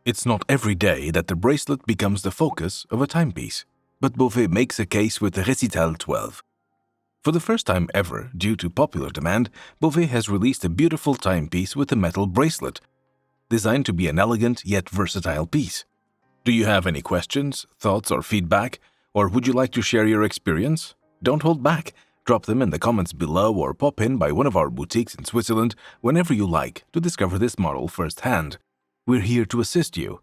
It's not every day that the bracelet becomes the focus of a timepiece, but Bovet makes a case with the Récital 12. For the first time ever, due to popular demand, Bovet has released a beautiful timepiece with a metal bracelet, designed to be an elegant yet versatile piece. Do you have any questions, thoughts, or feedback, or would you like to share your experience? Don't hold back. Drop them in the comments below or pop in by one of our boutiques in Switzerland whenever you like to discover this model firsthand. We're here to assist you.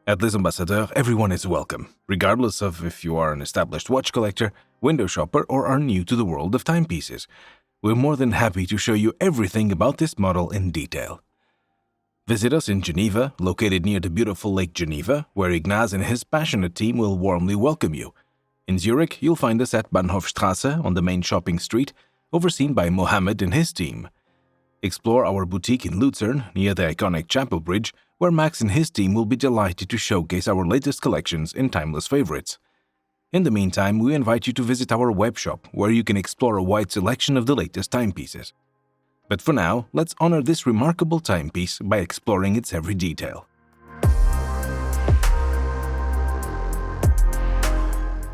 At Les Ambassadeurs, everyone is welcome, regardless of if you are an established watch collector, window shopper, or are new to the world of timepieces. We're more than happy to show you everything about this model in detail. Visit us in Geneva, located near the beautiful Lake Geneva, where Ignaz and his passionate team will warmly welcome you. In Zurich, you'll find us at Bahnhofstrasse on the main shopping street, overseen by Mohammed and his team. Explore our boutique in Lucerne, near the iconic Chapel Bridge, where Max and his team will be delighted to showcase our latest collections and timeless favorites. In the meantime, we invite you to visit our webshop, where you can explore a wide selection of the latest timepieces. But for now, let's honor this remarkable timepiece by exploring its every detail.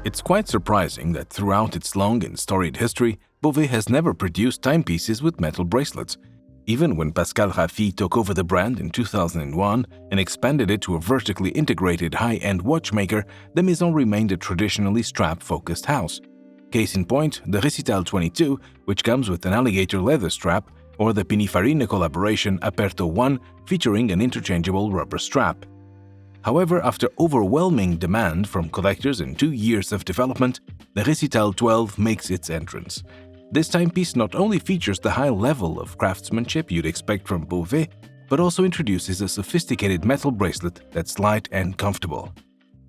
It's quite surprising that throughout its long and storied history, Bovet has never produced timepieces with metal bracelets. Even when Pascal Raffi took over the brand in 2001 and expanded it to a vertically integrated high-end watchmaker, the Maison remained a traditionally strap-focused house. Case in point, the Récital 22, which comes with an alligator leather strap, or the Pininfarina collaboration Aperto 1 featuring an interchangeable rubber strap. However, after overwhelming demand from collectors and 2 years of development, the Récital 12 makes its entrance. This timepiece not only features the high level of craftsmanship you'd expect from Bovet, but also introduces a sophisticated metal bracelet that's light and comfortable.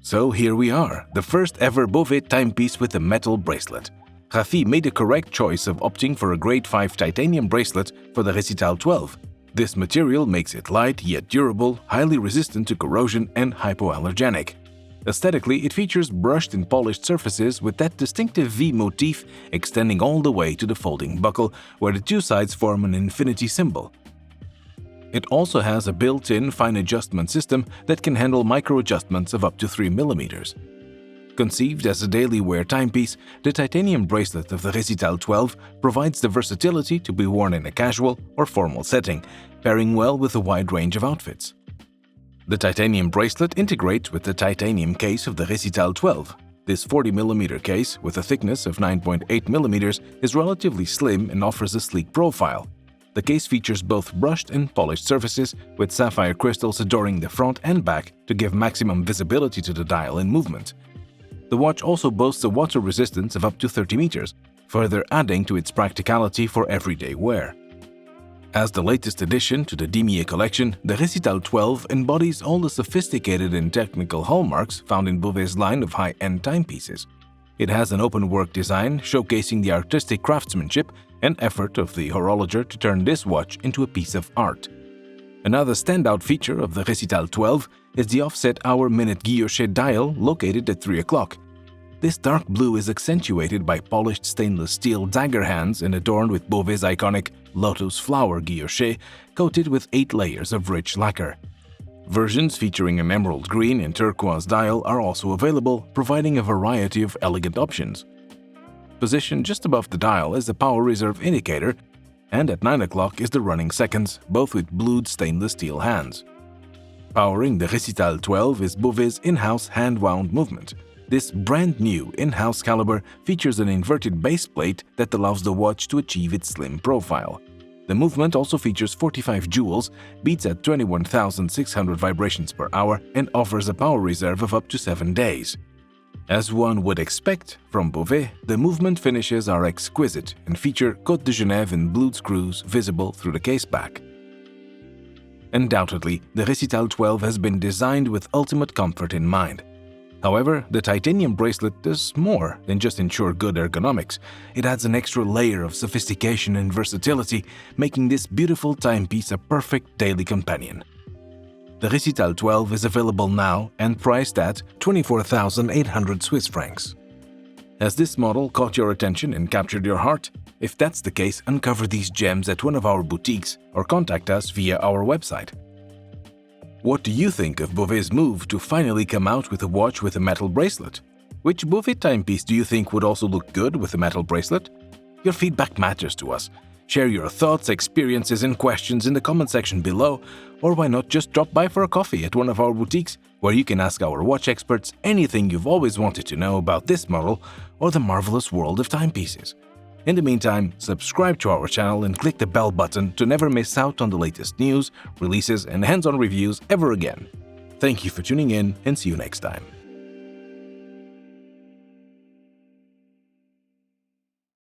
So here we are, the first ever Bovet timepiece with a metal bracelet. Raffi made a correct choice of opting for a grade 5 titanium bracelet for the Récital 12. This material makes it light yet durable, highly resistant to corrosion, and hypoallergenic. Aesthetically, it features brushed and polished surfaces with that distinctive V motif extending all the way to the folding buckle, where the two sides form an infinity symbol. It also has a built-in fine adjustment system that can handle micro-adjustments of up to 3 mm. Conceived as a daily wear timepiece, the titanium bracelet of the Récital 12 provides the versatility to be worn in a casual or formal setting, pairing well with a wide range of outfits. The titanium bracelet integrates with the titanium case of the Récital 12. This 40 mm case, with a thickness of 9.8 mm, is relatively slim and offers a sleek profile. The case features both brushed and polished surfaces, with sapphire crystals adorning the front and back to give maximum visibility to the dial in movement. The watch also boasts a water resistance of up to 30 meters, further adding to its practicality for everyday wear. As the latest addition to the Dimier collection, the Récital 12 embodies all the sophisticated and technical hallmarks found in Bovet's line of high-end timepieces. It has an open-work design showcasing the artistic craftsmanship and effort of the horologer to turn this watch into a piece of art. Another standout feature of the Récital 12 is the offset hour-minute guilloché dial located at 3 o'clock. This dark blue is accentuated by polished stainless steel dagger hands and adorned with Bovet's iconic lotus flower guilloché coated with 8 layers of rich lacquer. Versions featuring an emerald green and turquoise dial are also available, providing a variety of elegant options. Positioned just above the dial is the power reserve indicator, and at 9 o'clock is the running seconds, both with blued stainless steel hands. Powering the Récital 12 is Bovet's in-house hand-wound movement. This brand-new in-house caliber features an inverted base plate that allows the watch to achieve its slim profile. The movement also features 45 jewels, beats at 21,600 vibrations per hour, and offers a power reserve of up to 7 days. As one would expect from Bovet, the movement finishes are exquisite and feature Côte de Genève and blued screws visible through the case back. Undoubtedly, the Récital 12 has been designed with ultimate comfort in mind. However, the titanium bracelet does more than just ensure good ergonomics. It adds an extra layer of sophistication and versatility, making this beautiful timepiece a perfect daily companion. The Récital 12 is available now and priced at 24,800 Swiss francs. Has this model caught your attention and captured your heart? If that's the case, uncover these gems at one of our boutiques or contact us via our website. What do you think of Bovet's move to finally come out with a watch with a metal bracelet? Which Bovet timepiece do you think would also look good with a metal bracelet? Your feedback matters to us. Share your thoughts, experiences, and questions in the comment section below, or why not just drop by for a coffee at one of our boutiques, where you can ask our watch experts anything you've always wanted to know about this model or the marvelous world of timepieces. In the meantime, subscribe to our channel and click the bell button to never miss out on the latest news, releases, and hands-on reviews ever again. Thank you for tuning in, and see you next time.